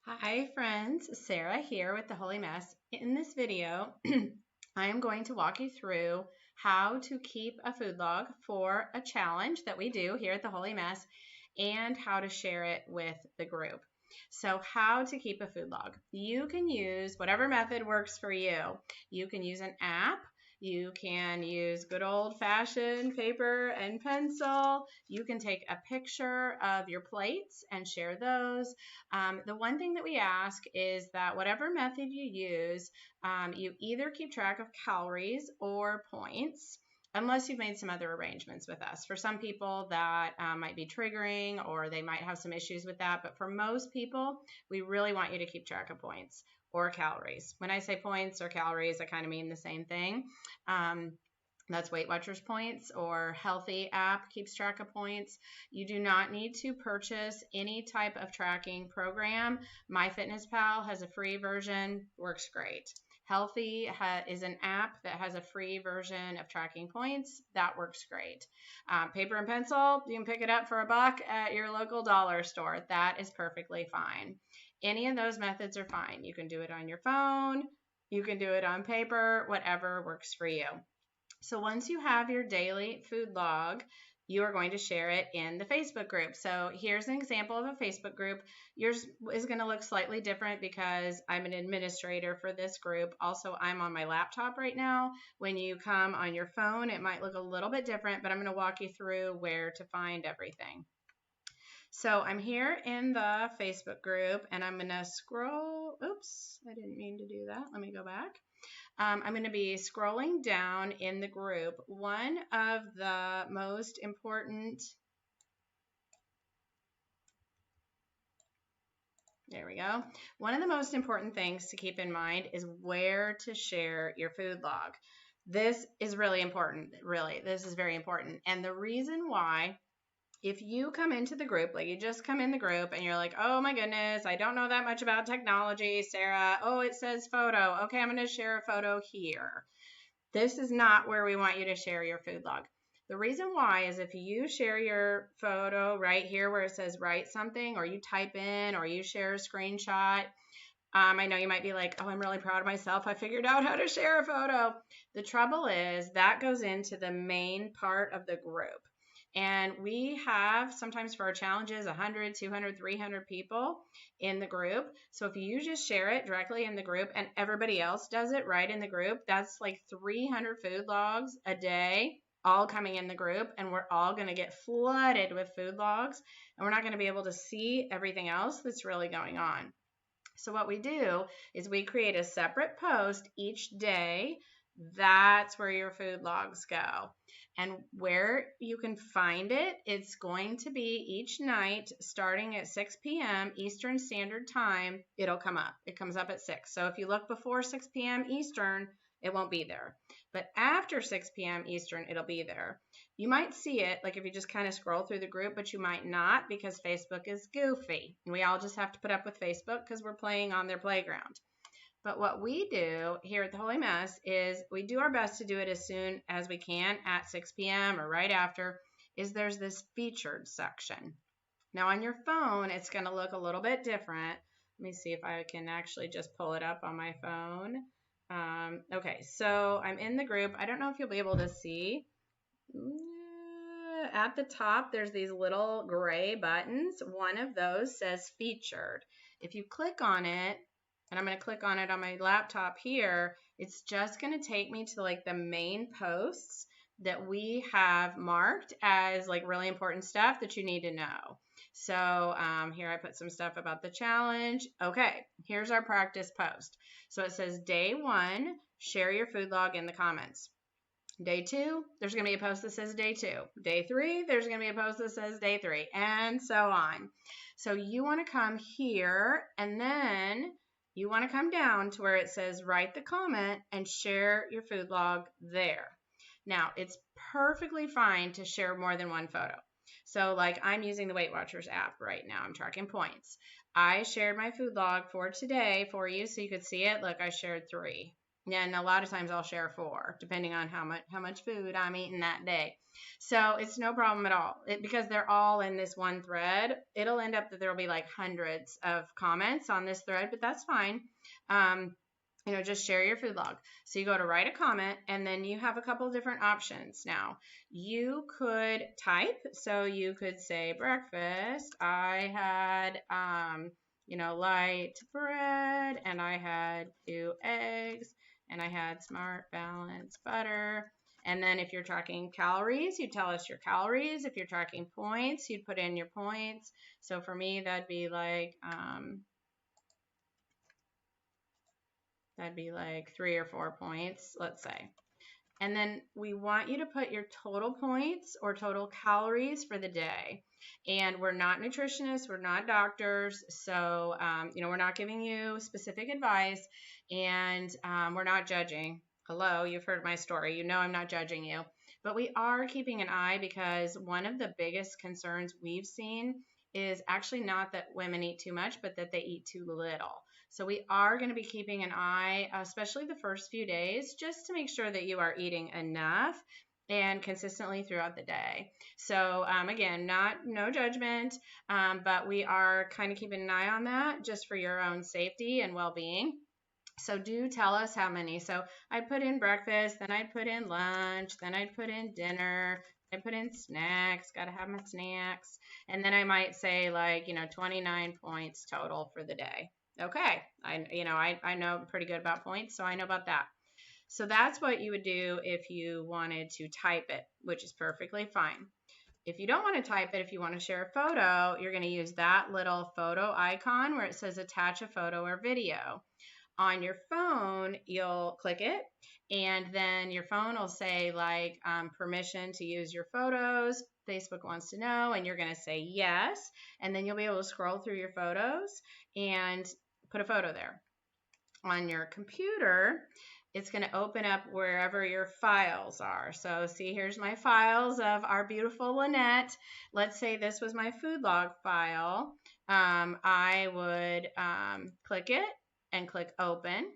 Hi friends, Sarah here with the Holy Mess. In this video, I am going to walk you through how to keep a food log for a challenge that we do here at the Holy Mess and how to share it with the group. So how to keep a food log. You can use whatever method works for you. You can use an app. You can use good old-fashioned paper and pencil. You can take a picture of your plates and share those. The one thing that we ask is that whatever method you use, you either keep track of calories or points, unless you've made some other arrangements with us. For some people, that might be triggering or they might have some issues with that. But for most people, we really want you to keep track of points or calories. When I say points or calories, I kind of mean the same thing. That's Weight Watchers points, or Healthy app keeps track of points. You do not need to purchase any type of tracking program. MyFitnessPal has a free version, works great. Healthy is an app that has a free version of tracking points. That works great. Paper and pencil, you can pick it up for $1 at your local dollar store. That is perfectly fine. Any of those methods are fine. You can do it on your phone. You can do it on paper, whatever works for you. So once you have your daily food log, you are going to share it in the Facebook group. So here's an example of a Facebook group. Yours is going to look slightly different because I'm an administrator for this group. Also, I'm on my laptop right now. When you come on your phone, it might look a little bit different, but I'm going to walk you through where to find everything. So I'm here in the Facebook group and I'm going to scroll. Oops, I didn't mean to do that. Let me go back. I'm going to be scrolling down in the group. One of the most important, there we go. One of the most important things to keep in mind is where to share your food log. This is really important, really. This is very important. And the reason why, if you come into the group, like you just come in the group and you're like, oh my goodness, I don't know that much about technology, Sarah. Oh, it says photo. Okay, I'm going to share a photo here. This is not where we want you to share your food log. The reason why is if you share your photo right here where it says write something, or you type in, or you share a screenshot, I know you might be like, oh, I'm really proud of myself. I figured out how to share a photo. The trouble is that goes into the main part of the group. And we have sometimes for our challenges 100, 200, 300 people in the group. So if you just share it directly in the group and everybody else does it right in the group, that's like 300 food logs a day all coming in the group, and we're all going to get flooded with food logs, and we're not going to be able to see everything else that's really going on. So what we do is we create a separate post each day. That's where your food logs go. And where you can find it, it's going to be each night starting at 6 p.m. Eastern Standard Time, it'll come up. It comes up at 6. So if you look before 6 p.m. Eastern, it won't be there. But after 6 p.m. Eastern, it'll be there. You might see it, like if you just kind of scroll through the group, but you might not because Facebook is goofy. And we all just have to put up with Facebook because we're playing on their playground. But what we do here at the Holy Mess is we do our best to do it as soon as we can at 6 p.m. or right after, is there's this featured section. Now on your phone, it's going to look a little bit different. Let me see if I can actually just pull it up on my phone. Okay, so I'm in the group. I don't know if you'll be able to see. At the top, there's these little gray buttons. One of those says featured. If you click on it, and I'm going to click on it on my laptop here, it's just going to take me to like the main posts that we have marked as like really important stuff that you need to know. So here I put some stuff about the challenge. Okay, here's our practice post. So it says day 1, share your food log in the comments. Day 2, there's going to be a post that says day 2. Day 3, there's going to be a post that says day 3, and so on. So you want to come here, and then you want to come down to where it says write the comment and share your food log there. Now, it's perfectly fine to share more than one photo. So like I'm using the Weight Watchers app right now. I'm tracking points. I shared my food log for today for you so you could see it. Look, I shared 3. And a lot of times I'll share 4, depending on how much food I'm eating that day. So it's no problem at all. Because they're all in this one thread, it'll end up that there'll be like hundreds of comments on this thread, but that's fine. Just share your food log. So you go to write a comment, and then you have a couple of different options. Now, you could type, so you could say breakfast. I had, light bread, and I had 2 eggs, and I had Smart Balance butter. And then if you're tracking calories, you tell us your calories. If you're tracking points, you'd put in your points. So for me, that'd be like 3 or 4 points, let's say. And then we want you to put your total points or total calories for the day. And we're not nutritionists, we're not doctors, so we're not giving you specific advice, and we're not judging. Hello, you've heard my story. You know I'm not judging you. But we are keeping an eye, because one of the biggest concerns we've seen is actually not that women eat too much, but that they eat too little. So we are going to be keeping an eye, especially the first few days, just to make sure that you are eating enough and consistently throughout the day. So again, no judgment, but we are kind of keeping an eye on that just for your own safety and well-being. So do tell us how many. So I put in breakfast, then I'd put in lunch, then I'd put in dinner, I put in snacks, got to have my snacks. And then I might say 29 points total for the day. Okay, I know pretty good about points, so I know about that. So that's what you would do if you wanted to type it, which is perfectly fine. If you don't want to type it, if you want to share a photo, you're going to use that little photo icon where it says attach a photo or video. On your phone, you'll click it, and then your phone will say permission to use your photos. Facebook wants to know, and you're going to say yes, and then you'll be able to scroll through your photos and put a photo there. On your computer, it's going to open up wherever your files are. So see, here's my files of our beautiful Lynette. Let's say this was my food log file. I would click it and click open,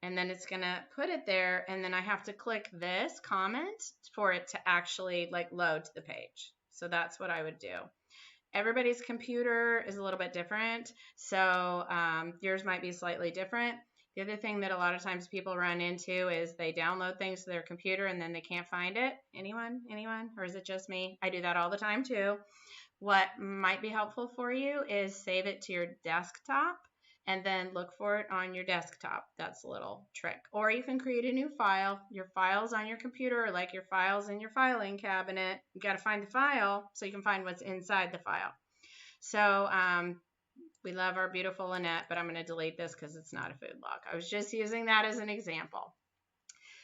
and then it's gonna put it there, and then I have to click this comment for it to actually load to the page. So that's what I would do. Everybody's computer is a little bit different, so yours might be slightly different. The other thing that a lot of times people run into is they download things to their computer and then they can't find it. Anyone? Or is it just me? I do that all the time too. What might be helpful for you is save it to your desktop and then look for it on your desktop. That's a little trick. Or you can create a new file. Your files on your computer are like your files in your filing cabinet. You got to find the file so you can find what's inside the file. So we love our beautiful Lynette, but I'm going to delete this because it's not a food log. I was just using that as an example.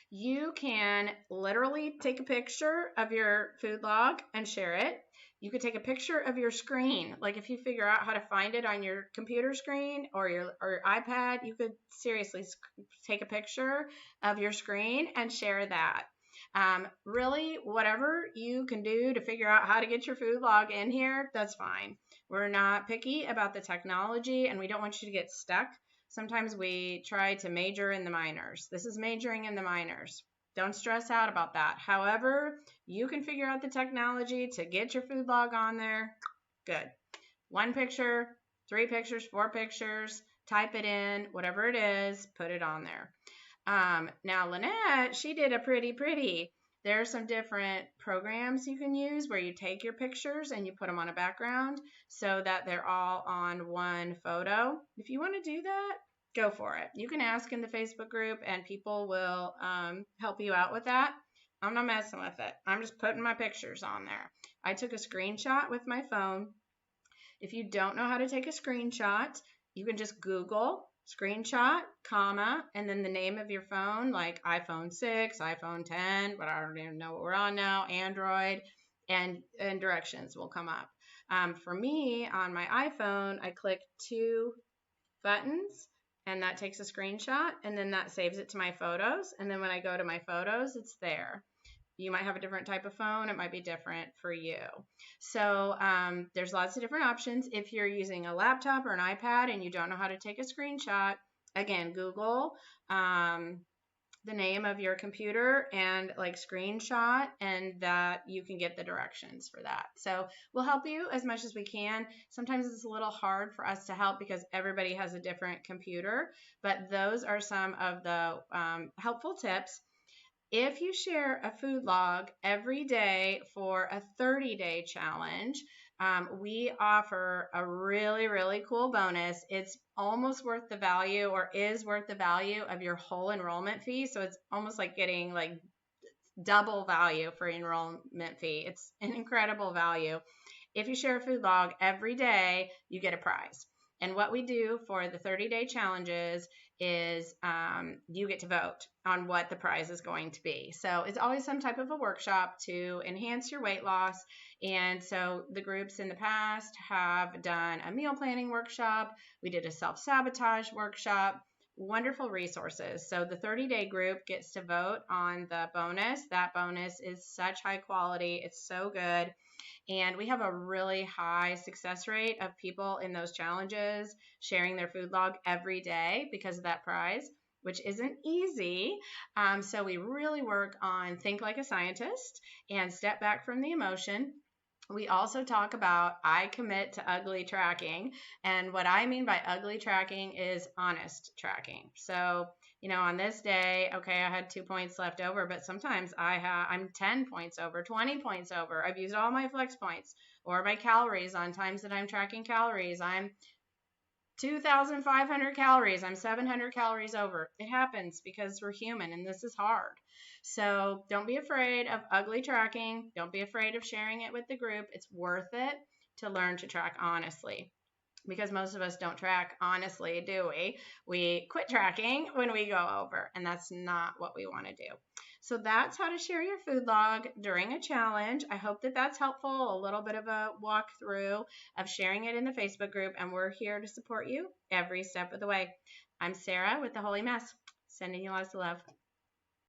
You can literally take a picture of your food log and share it. You could take a picture of your screen. Like if you figure out how to find it on your computer screen or your iPad, you could seriously take a picture of your screen and share that. Really, whatever you can do to figure out how to get your food log in here, that's fine. We're not picky about the technology, and we don't want you to get stuck. Sometimes we try to major in the minors. This is majoring in the minors. Don't stress out about that. However, you can figure out the technology to get your food log on there. Good. 1 picture, 3 pictures, 4 pictures, type it in, whatever it is, put it on there. Now, Lynette, she did a pretty. There are some different programs you can use where you take your pictures and you put them on a background so that they're all on one photo. If you want to do that, go for it. You can ask in the Facebook group and people will help you out with that. I'm not messing with it. I'm just putting my pictures on there. I took a screenshot with my phone. If you don't know how to take a screenshot, you can just Google screenshot, comma, and then the name of your phone, like iPhone 6, iPhone 10, but I don't even know what we're on now, Android, and directions will come up. For me, on my iPhone, I click 2 buttons, and that takes a screenshot, and then that saves it to my photos, and then when I go to my photos, it's there. You might have a different type of phone. It might be different for you. So there's lots of different options. If you're using a laptop or an iPad and you don't know how to take a screenshot, Again, Google the name of your computer and like screenshot, and that you can get the directions for that. So we'll help you as much as we can. Sometimes it's a little hard for us to help because everybody has a different computer, but those are some of the helpful tips. If you share a food log every day for a 30-day challenge, we offer a really, really cool bonus. It's almost worth the value, or is worth the value of your whole enrollment fee. So it's almost like getting like double value for enrollment fee. It's an incredible value. If you share a food log every day, you get a prize. And what we do for the 30-day challenges is you get to vote on what the prize is going to be. So it's always some type of a workshop to enhance your weight loss. And so the groups in the past have done a meal planning workshop. We did a self-sabotage workshop. Wonderful resources. So the 30-day group gets to vote on the bonus. That bonus is such high quality. It's so good. And we have a really high success rate of people in those challenges sharing their food log every day because of that prize, which isn't easy. So we really work on think like a scientist and step back from the emotion. We also talk about I commit to ugly tracking. And what I mean by ugly tracking is honest tracking. So, on this day, okay, I had 2 points left over, but sometimes I'm 10 points over, 20 points over. I've used all my flex points or my calories on times that I'm tracking calories. I'm 2,500 calories. I'm 700 calories over. It happens because we're human and this is hard. So don't be afraid of ugly tracking. Don't be afraid of sharing it with the group. It's worth it to learn to track honestly, because most of us don't track honestly, do we? We quit tracking when we go over, and that's not what we want to do. So that's how to share your food log during a challenge. I hope that that's helpful, a little bit of a walkthrough of sharing it in the Facebook group, and we're here to support you every step of the way. I'm Sarah with the Holy Mess, sending you lots of love.